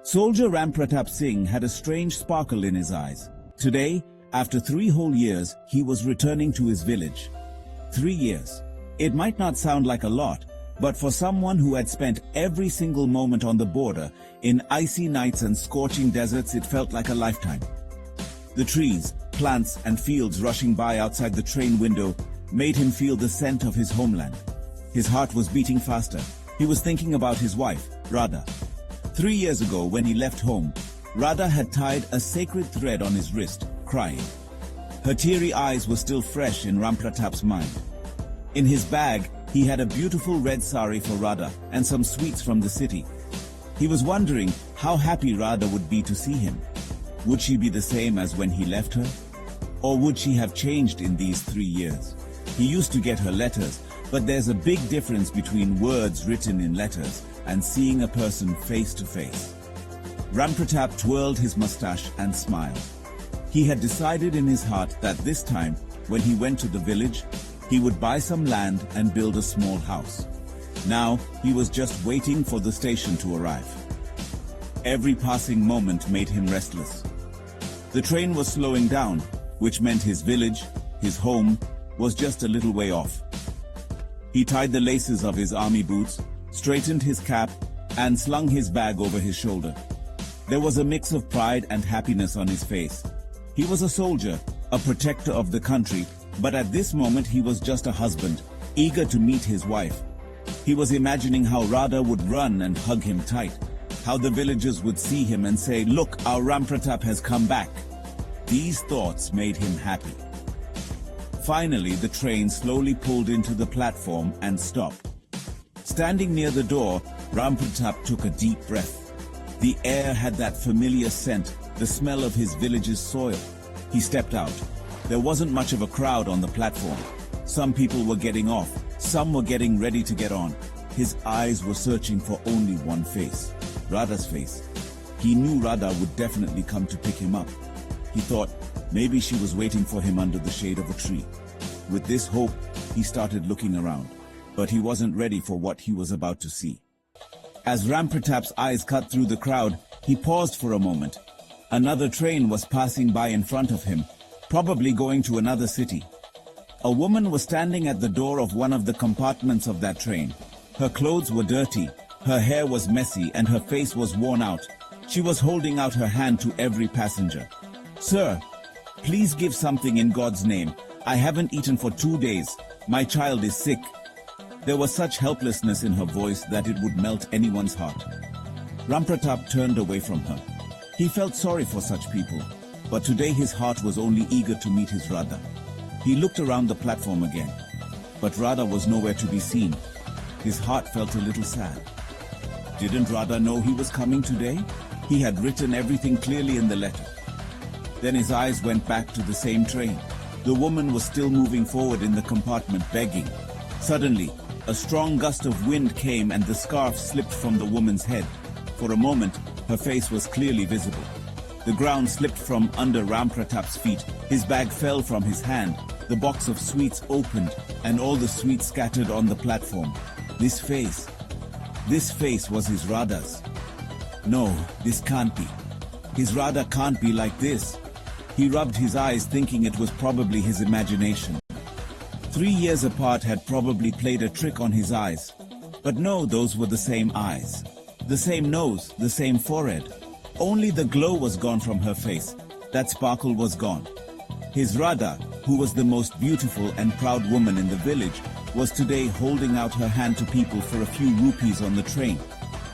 Soldier Ram Pratap Singh had a strange sparkle in his eyes. Today, after 3 whole years, he was returning to his village. 3 years. It might not sound like a lot, but for someone who had spent every single moment on the border, in icy nights and scorching deserts, it felt like a lifetime. The trees, plants, and fields rushing by outside the train window made him feel the scent of his homeland. His heart was beating faster. He was thinking about his wife, Radha. 3 years ago, when he left home, Radha had tied a sacred thread on his wrist, crying. Her teary eyes were still fresh in Ram Pratap's mind. In his bag, he had a beautiful red sari for Radha and some sweets from the city. He was wondering how happy Radha would be to see him. Would she be the same as when he left her? Or would she have changed in these 3 years? He used to get her letters, but there's a big difference between words written in letters and seeing a person face to face. Ram Pratap twirled his mustache and smiled. He had decided in his heart that this time, when he went to the village, he would buy some land and build a small house. Now, he was just waiting for the station to arrive. Every passing moment made him restless. The train was slowing down, which meant his village, his home, was just a little way off. He tied the laces of his army boots, straightened his cap, and slung his bag over his shoulder. There was a mix of pride and happiness on his face. He was a soldier, a protector of the country, but at this moment he was just a husband, eager to meet his wife. He was imagining how Radha would run and hug him tight, how the villagers would see him and say, "Look, our Ram Pratap has come back." These thoughts made him happy. Finally, the train slowly pulled into the platform and stopped. Standing near the door, Ram Pratap took a deep breath. The air had that familiar scent, the smell of his village's soil. He stepped out. There wasn't much of a crowd on the platform. Some people were getting off, some were getting ready to get on. His eyes were searching for only one face, Radha's face. He knew Radha would definitely come to pick him up. He thought maybe she was waiting for him under the shade of a tree. With this hope, he started looking around, but he wasn't ready for what he was about to see. As Ram Pratap's eyes cut through the crowd, he paused for a moment. Another train was passing by in front of him, probably going to another city. A woman was standing at the door of one of the compartments of that train. Her clothes were dirty, her hair was messy, and her face was worn out. She was holding out her hand to every passenger. "Sir, please give something in God's name. I haven't eaten for 2 days. My child is sick." There was such helplessness in her voice that it would melt anyone's heart. Ram Pratap turned away from her. He felt sorry for such people, but today his heart was only eager to meet his Radha. He looked around the platform again, but Radha was nowhere to be seen. His heart felt a little sad. Didn't Radha know he was coming today? He had written everything clearly in the letter. Then his eyes went back to the same train. The woman was still moving forward in the compartment, begging. Suddenly, a strong gust of wind came and the scarf slipped from the woman's head. For a moment, her face was clearly visible. The ground slipped from under Ram Pratap's feet. His bag fell from his hand. The box of sweets opened, and all the sweets scattered on the platform. This face was his Radha's. No, this can't be. His Radha can't be like this. He rubbed his eyes, thinking it was probably his imagination. 3 years apart had probably played a trick on his eyes. But no, those were the same eyes. The same nose, the same forehead. Only the glow was gone from her face. That sparkle was gone. His Radha, who was the most beautiful and proud woman in the village, was today holding out her hand to people for a few rupees on the train.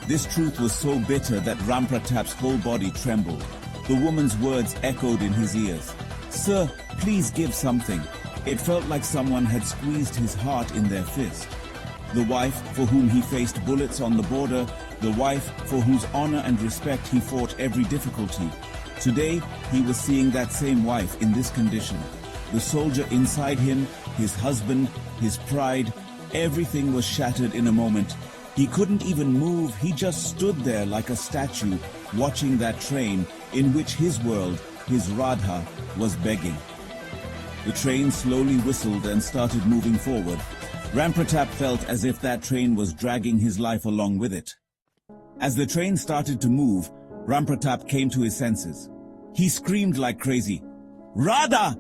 This truth was so bitter that Ram Pratap's whole body trembled. The woman's words echoed in his ears. "Sir, please give something." It felt like someone had squeezed his heart in their fist. The wife for whom he faced bullets on the border, the wife for whose honor and respect he fought every difficulty. Today, he was seeing that same wife in this condition. The soldier inside him, his husband, his pride, everything was shattered in a moment. He couldn't even move, he just stood there like a statue, watching that train in which his world, his Radha, was begging. The train slowly whistled and started moving forward. Ram Pratap felt as if that train was dragging his life along with it. As the train started to move, Rampratap came to his senses. He screamed like crazy, "Radha!"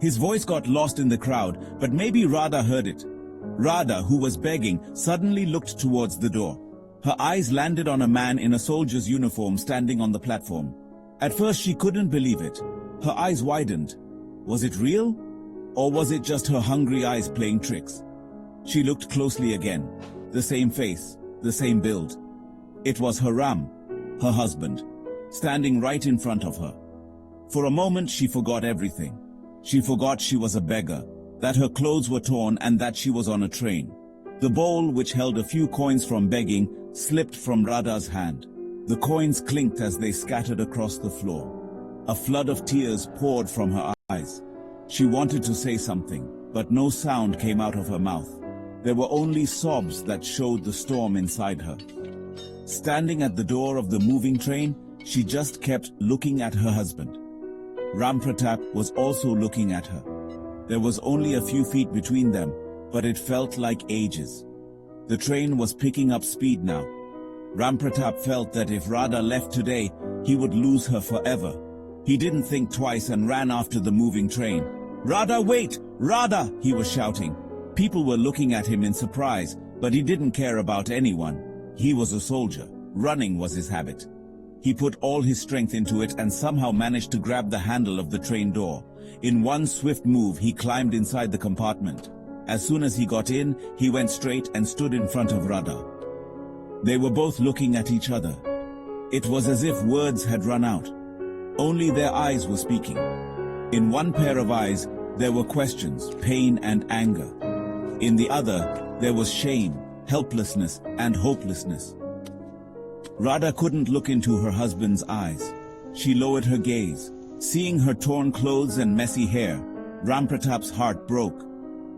His voice got lost in the crowd, but maybe Radha heard it. Radha, who was begging, suddenly looked towards the door. Her eyes landed on a man in a soldier's uniform standing on the platform. At first she couldn't believe it. Her eyes widened. Was it real? Or was it just her hungry eyes playing tricks? She looked closely again. The same face, the same build. It was Ram, her husband, standing right in front of her. For a moment she forgot everything. She forgot she was a beggar, that her clothes were torn and that she was on a train. The bowl, which held a few coins from begging, slipped from Radha's hand. The coins clinked as they scattered across the floor. A flood of tears poured from her eyes. She wanted to say something, but no sound came out of her mouth. There were only sobs that showed the storm inside her. Standing at the door of the moving train, she just kept looking at her husband. Rampratap was also looking at her. There was only a few feet between them, but it felt like ages. The train was picking up speed now. Rampratap felt that if Radha left today, he would lose her forever. He didn't think twice and ran after the moving train. "Radha, wait! Radha!" he was shouting. People were looking at him in surprise, but he didn't care about anyone. He was a soldier. Running was his habit. He put all his strength into it and somehow managed to grab the handle of the train door. In one swift move, he climbed inside the compartment. As soon as he got in, he went straight and stood in front of Radha. They were both looking at each other. It was as if words had run out. Only their eyes were speaking. In one pair of eyes, there were questions, pain and anger. In the other, there was shame, helplessness and hopelessness. Radha couldn't look into her husband's eyes. She lowered her gaze. Seeing her torn clothes and messy hair, Rampratap's heart broke.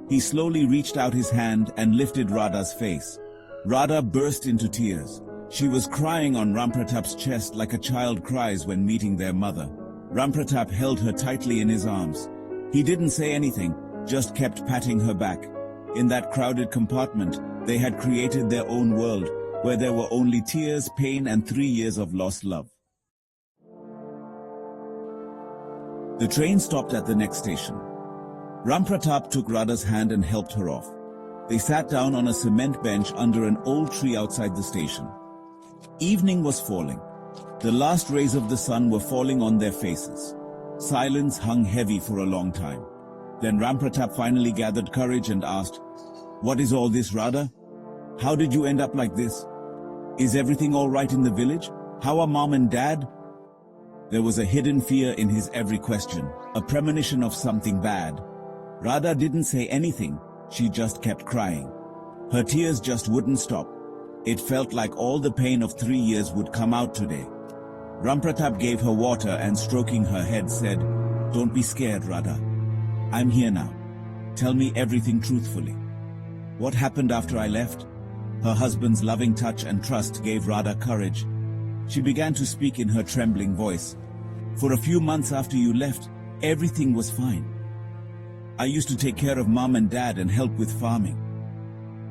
He slowly reached out his hand and lifted Radha's face. Radha burst into tears. She was crying on Rampratap's chest like a child cries when meeting their mother. Rampratap held her tightly in his arms. He didn't say anything, just kept patting her back. In that crowded compartment, they had created their own world, where there were only tears, pain, and 3 years of lost love. The train stopped at the next station. Rampratap took Radha's hand and helped her off. They sat down on a cement bench under an old tree outside the station. Evening was falling. The last rays of the sun were falling on their faces. Silence hung heavy for a long time. Then Rampratap finally gathered courage and asked, "What is all this, Radha? How did you end up like this? Is everything all right in the village? How are mom and dad?" There was a hidden fear in his every question, a premonition of something bad. Radha didn't say anything, she just kept crying. Her tears just wouldn't stop. It felt like all the pain of 3 years would come out today. Rampratap gave her water and stroking her head said, "Don't be scared, Radha. I'm here now. Tell me everything truthfully. What happened after I left?" Her husband's loving touch and trust gave Radha courage. She began to speak in her trembling voice. "For a few months after you left, everything was fine. I used to take care of mom and dad and help with farming.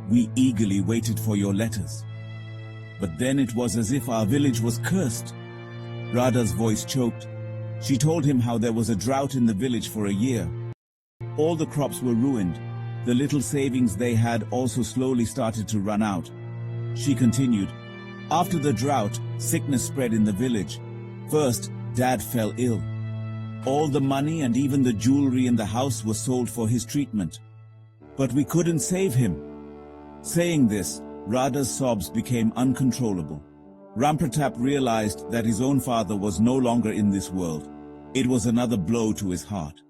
We eagerly waited for your letters. But then it was as if our village was cursed." Radha's voice choked. She told him how there was a drought in the village for a year. All the crops were ruined. The little savings they had also slowly started to run out. She continued, "After the drought, sickness spread in the village. First, Dad fell ill. All the money and even the jewelry in the house was sold for his treatment. But we couldn't save him." Saying this, Radha's sobs became uncontrollable. Rampratap realized that his own father was no longer in this world. It was another blow to his heart.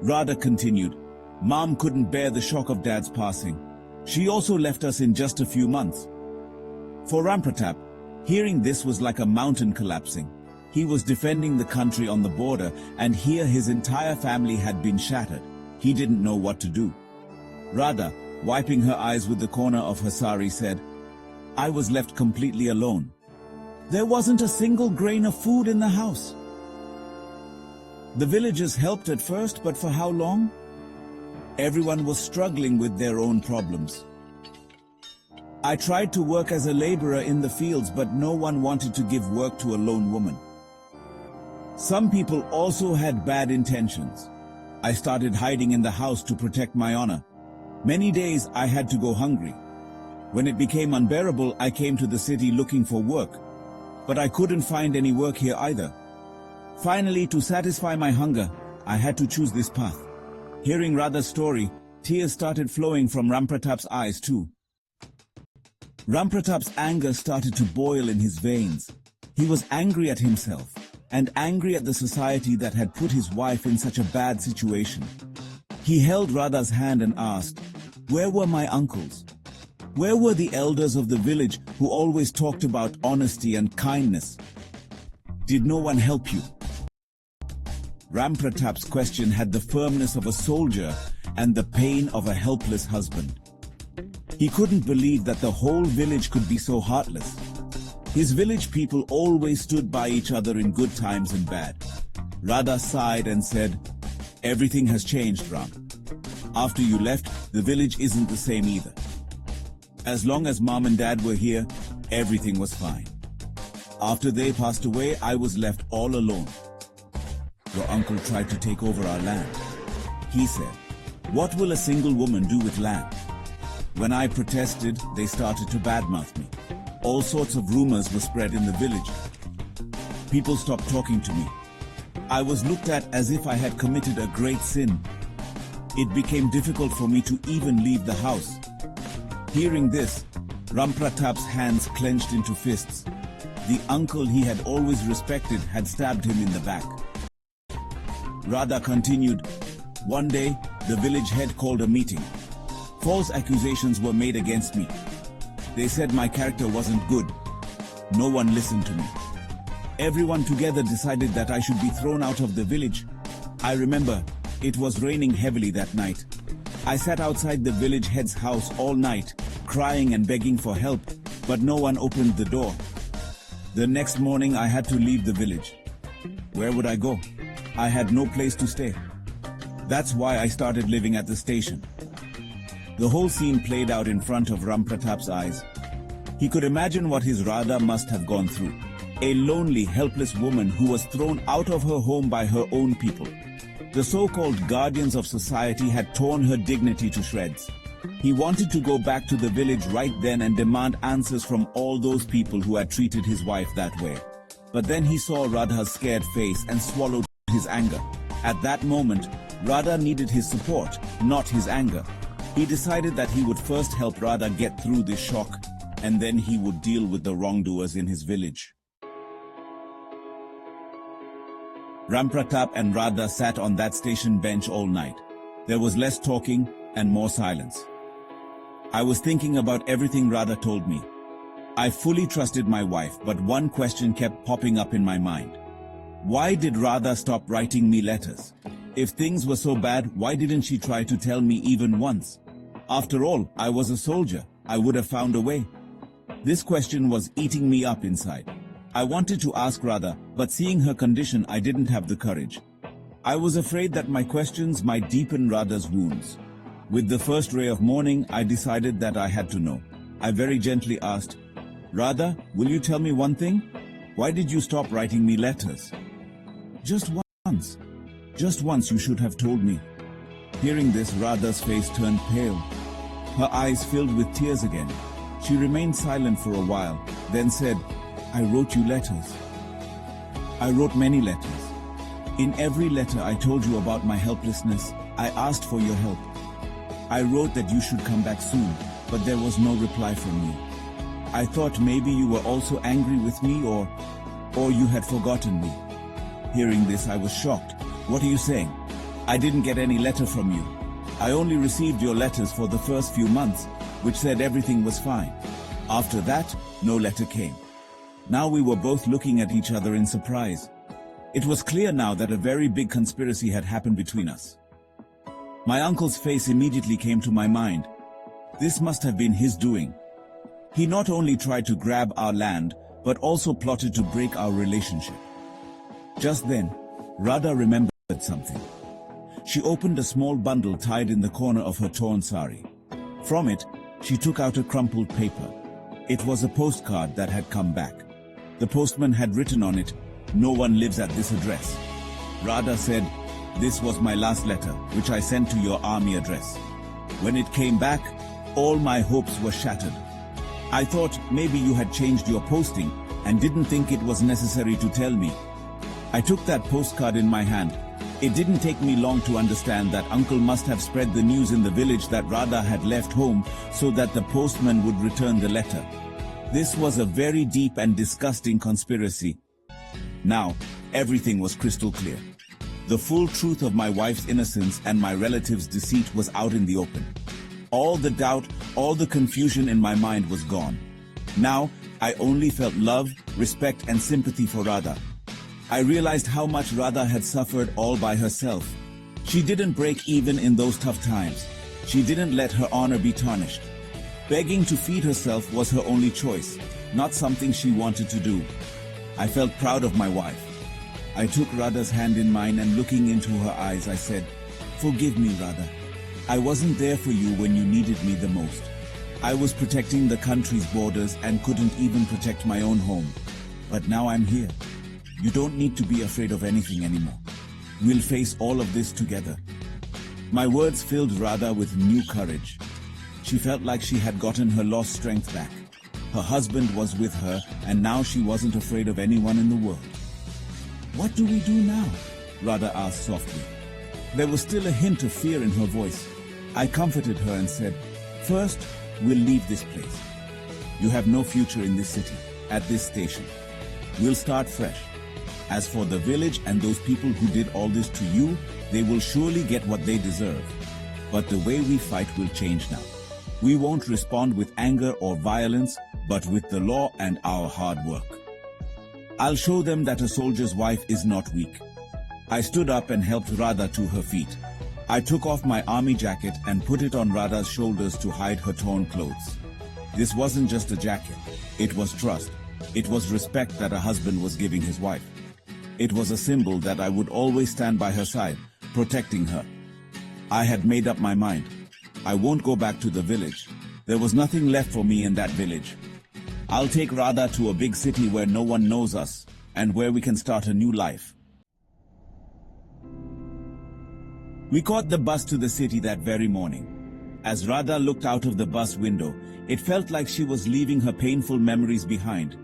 Radha continued, "Mom couldn't bear the shock of Dad's passing. She also left us in just a few months." For Rampratap, hearing this was like a mountain collapsing. He was defending the country on the border, and here his entire family had been shattered. He didn't know what to do. Radha, wiping her eyes with the corner of her sari, said, "I was left completely alone. There wasn't a single grain of food in the house. The villagers helped at first, but for how long? Everyone was struggling with their own problems. I tried to work as a laborer in the fields, but no one wanted to give work to a lone woman. Some people also had bad intentions. I started hiding in the house to protect my honor. Many days I had to go hungry. When it became unbearable, I came to the city looking for work. But I couldn't find any work here either. Finally, to satisfy my hunger, I had to choose this path. Hearing Radha's story, tears started flowing from Rampratap's eyes too. Rampratap's anger started to boil in his veins. He was angry at himself, and angry at the society that had put his wife in such a bad situation. He held Radha's hand and asked, "Where were my uncles? Where were the elders of the village who always talked about honesty and kindness? Did no one help you?" Rampratap's question had the firmness of a soldier and the pain of a helpless husband. He couldn't believe that the whole village could be so heartless. His village people always stood by each other in good times and bad. Radha sighed and said, "Everything has changed, Ram. After you left, the village isn't the same either. As long as Mom and Dad were here, everything was fine. After they passed away, I was left all alone. Your uncle tried to take over our land. He said, 'What will a single woman do with land?' When I protested, they started to badmouth me. All sorts of rumors were spread in the village. People stopped talking to me. I was looked at as if I had committed a great sin. It became difficult for me to even leave the house." Hearing this, Rampratap's hands clenched into fists. The uncle he had always respected had stabbed him in the back. Radha continued, "One day, the village head called a meeting. False accusations were made against me. They said my character wasn't good. No one listened to me. Everyone together decided that I should be thrown out of the village. I remember, it was raining heavily that night. I sat outside the village head's house all night, crying and begging for help, but no one opened the door. The next morning I had to leave the village. Where would I go? I had no place to stay. That's why I started living at the station." The whole scene played out in front of Rampratap's eyes. He could imagine what his Radha must have gone through. A lonely, helpless woman who was thrown out of her home by her own people. The so-called guardians of society had torn her dignity to shreds. He wanted to go back to the village right then and demand answers from all those people who had treated his wife that way. But then he saw Radha's scared face and swallowed his anger. At that moment, Radha needed his support, not his anger. He decided that he would first help Radha get through this shock, and then he would deal with the wrongdoers in his village. Rampratap and Radha sat on that station bench all night. There was less talking and more silence. I was thinking about everything Radha told me. I fully trusted my wife, but one question kept popping up in my mind. Why did Radha stop writing me letters? If things were so bad, why didn't she try to tell me even once? After all, I was a soldier. I would have found a way. This question was eating me up inside. I wanted to ask Radha, but seeing her condition, I didn't have the courage. I was afraid that my questions might deepen Radha's wounds. With the first ray of morning, I decided that I had to know. I very gently asked, "Radha, will you tell me one thing? Why did you stop writing me letters?" "Just once. Just once you should have told me." Hearing this, Radha's face turned pale. Her eyes filled with tears again. She remained silent for a while, then said, "I wrote you letters. I wrote many letters. In every letter I told you about my helplessness. I asked for your help. I wrote that you should come back soon, but there was no reply from you. I thought maybe you were also angry with me or you had forgotten me." Hearing this, I was shocked. "What are you saying? I didn't get any letter from you. I only received your letters for the first few months, which said everything was fine. After that, no letter came." Now we were both looking at each other in surprise. It was clear now that a very big conspiracy had happened between us. My uncle's face immediately came to my mind. This must have been his doing. He not only tried to grab our land, but also plotted to break our relationship. Just then, Radha remembered something. She opened a small bundle tied in the corner of her torn sari. From it, She took out a crumpled paper. It was a postcard that had come back. The postman had written on it, "No one lives at this address." Radha said, "This was my last letter, which I sent to your army address." When it came back, all my hopes were shattered. I thought maybe you had changed your posting and didn't think it was necessary to tell me. I took that postcard in my hand. It didn't take me long to understand that uncle must have spread the news in the village that Radha had left home so that the postman would return the letter. This was a very deep and disgusting conspiracy. Now, everything was crystal clear. The full truth of my wife's innocence and my relative's deceit was out in the open. All the doubt, all the confusion in my mind was gone. Now, I only felt love, respect, and sympathy for Radha. I realized how much Radha had suffered all by herself. She didn't break even in those tough times. She didn't let her honor be tarnished. Begging to feed herself was her only choice, not something she wanted to do. I felt proud of my wife. I took Radha's hand in mine and looking into her eyes, I said, "Forgive me, Radha. I wasn't there for you when you needed me the most. I was protecting the country's borders and couldn't even protect my own home. But now I'm here. You don't need to be afraid of anything anymore. We'll face all of this together." My words filled Radha with new courage. She felt like she had gotten her lost strength back. Her husband was with her, and now she wasn't afraid of anyone in the world. "What do we do now?" Radha asked softly. There was still a hint of fear in her voice. I comforted her and said, "First, we'll leave this place. You have no future in this city, at this station. We'll start fresh. As for the village and those people who did all this to you, they will surely get what they deserve. But the way we fight will change now. We won't respond with anger or violence, but with the law and our hard work. I'll show them that a soldier's wife is not weak." I stood up and helped Radha to her feet. I took off my army jacket and put it on Radha's shoulders to hide her torn clothes. This wasn't just a jacket. It was trust. It was respect that a husband was giving his wife. It was a symbol that I would always stand by her side, protecting her. I had made up my mind. I won't go back to the village. There was nothing left for me in that village. I'll take Radha to a big city where no one knows us, and where we can start a new life. We caught the bus to the city that very morning. As Radha looked out of the bus window, it felt like she was leaving her painful memories behind.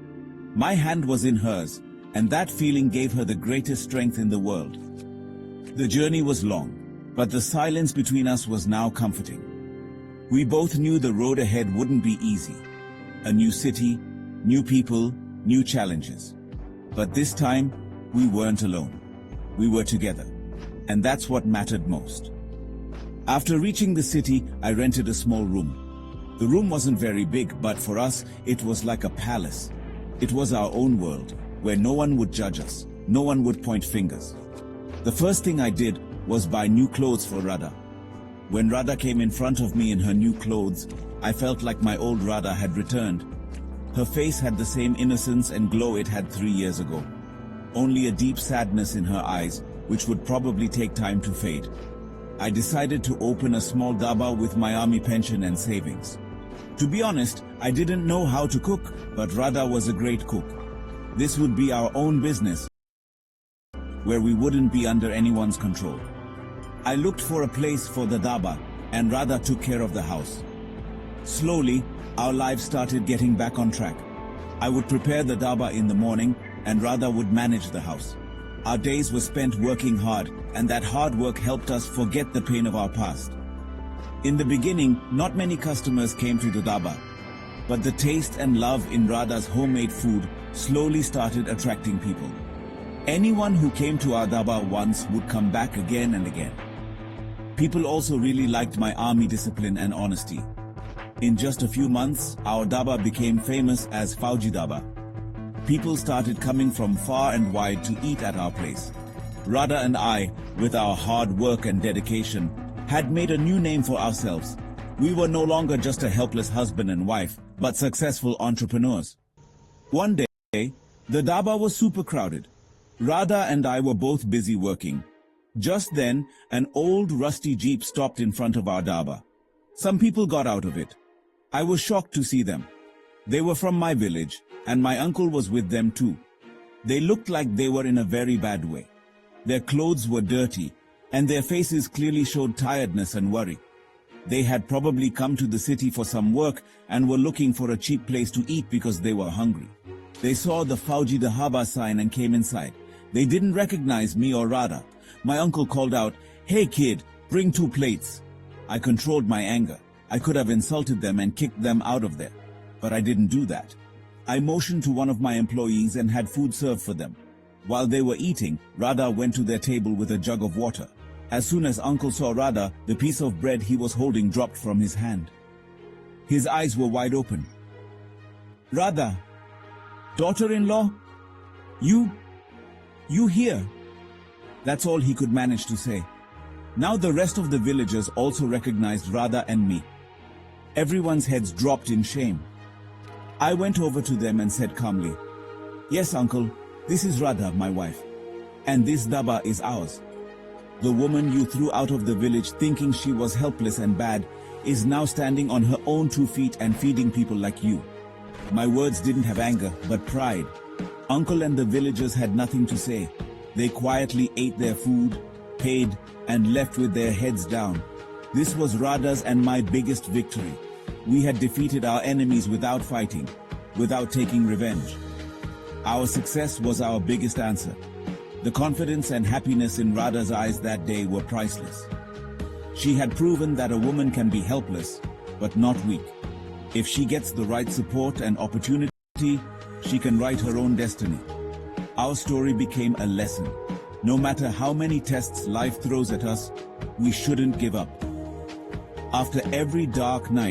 My hand was in hers, and that feeling gave her the greatest strength in the world. The journey was long, but the silence between us was now comforting. We both knew the road ahead wouldn't be easy. A new city, new people, new challenges. But this time, we weren't alone. We were together. And that's what mattered most. After reaching the city, I rented a small room. The room wasn't very big, but for us, it was like a palace. It was our own world, where no one would judge us, no one would point fingers. The first thing I did was buy new clothes for Radha. When Radha came in front of me in her new clothes, I felt like my old Radha had returned. Her face had the same innocence and glow it had 3 years ago. Only a deep sadness in her eyes, which would probably take time to fade. I decided to open a small dhaba with my army pension and savings. To be honest, I didn't know how to cook, but Radha was a great cook. This would be our own business, where we wouldn't be under anyone's control. I looked for a place for the dhaba, and Radha took care of the house. Slowly, our lives started getting back on track. I would prepare the dhaba in the morning, and Radha would manage the house. Our days were spent working hard, and that hard work helped us forget the pain of our past. In the beginning, not many customers came to the dhaba, but the taste and love in Radha's homemade food slowly started attracting people. Anyone who came to our dhaba once would come back again and again. People also really liked my army discipline and honesty. In just a few months, our dhaba became famous as Fauji Dhaba. People started coming from far and wide to eat at our place. Radha and I, with our hard work and dedication, had made a new name for ourselves. We were no longer just a helpless husband and wife, but successful entrepreneurs. One day, the dhaba was super crowded. Radha and I were both busy working. Just then, an old rusty jeep stopped in front of our dhaba. Some people got out of it. I was shocked to see them. They were from my village, and my uncle was with them too. They looked like they were in a very bad way. Their clothes were dirty, and their faces clearly showed tiredness and worry. They had probably come to the city for some work and were looking for a cheap place to eat because they were hungry. They saw the Fauji Dahaba sign and came inside. They didn't recognize me or Radha. My uncle called out, "Hey kid, bring 2 plates." I controlled my anger. I could have insulted them and kicked them out of there, but I didn't do that. I motioned to one of my employees and had food served for them. While they were eating, Radha went to their table with a jug of water. As soon as Uncle saw Radha, the piece of bread he was holding dropped from his hand. His eyes were wide open. "Radha, daughter-in-law, you here?" That's all he could manage to say. Now the rest of the villagers also recognized Radha and me. Everyone's heads dropped in shame. I went over to them and said calmly, "Yes, uncle, this is Radha, my wife. And this daba is ours. The woman you threw out of the village thinking she was helpless and bad is now standing on her own 2 feet and feeding people like you." My words didn't have anger, but pride. Uncle and the villagers had nothing to say. They quietly ate their food, paid, and left with their heads down. This was Radha's and my biggest victory. We had defeated our enemies without fighting, without taking revenge. Our success was our biggest answer. The confidence and happiness in Radha's eyes that day were priceless. She had proven that a woman can be helpless, but not weak. If she gets the right support and opportunity, she can write her own destiny. Our story became a lesson. No matter how many tests life throws at us, we shouldn't give up. After every dark night,